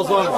aos homens.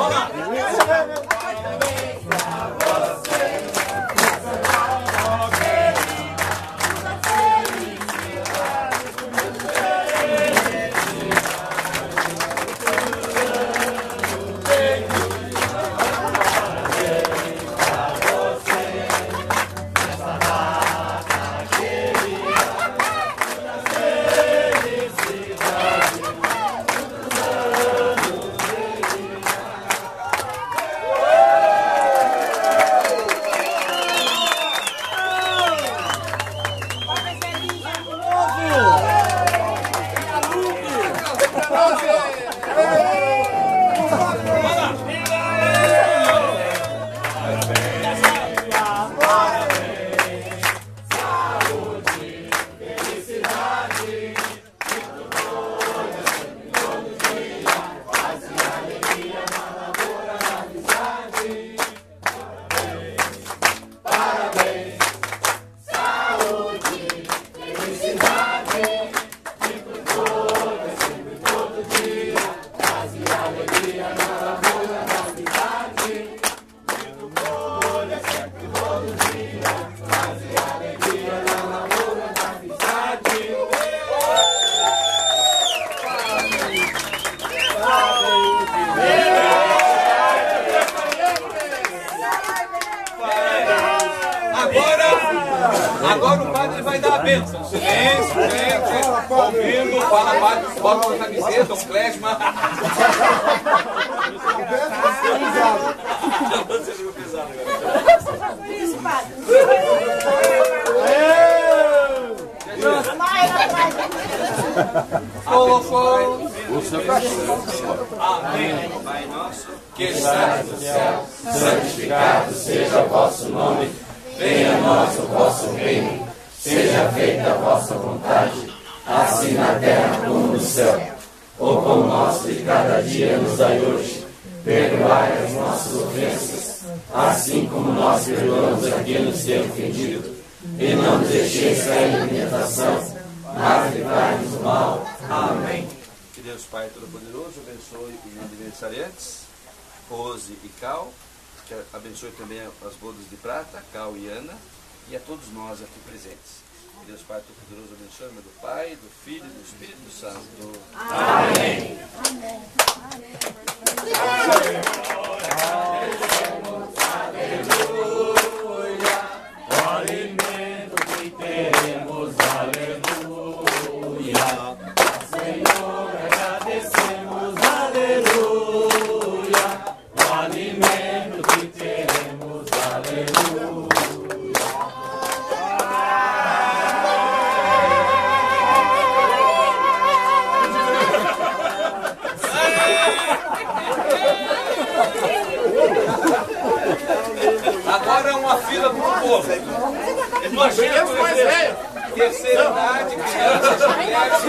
Agora o padre vai dar a bênção. Silêncio, gente. Ouvindo, fala padre, bota uma camiseta, um klezma. Você ficou pesado agora. Por isso, padre. Colocou O seu cachorro. Amém. Pai nosso, que estás no céu, santificado seja o vosso nome. Venha a nós o vosso reino, seja feita a vossa vontade, assim na terra como no céu. O pão nosso de cada dia nos dai hoje. Perdoai as nossas ofensas, assim como nós perdoamos a quem nos tem ofendido. E não nos deixeis cair em tentação, mas livrai-nos do mal. Amém. Que Deus Pai Todo-Poderoso abençoe os aniversariantes, Rose e Cal. Que abençoe também as bodas de prata, Cal e Ana, e a todos nós aqui presentes. Que Deus Pai Todo-Poderoso abençoe, em nome do Pai, do Filho e do Espírito Santo. Amém. Aleluia, o alimento que teremos, aleluia. Senhor, agradecemos, aleluia, o alimento que teremos, aleluia. Agora é uma fila para o povo. Nós temos mais velho. Terceira idade, crianças, mulheres.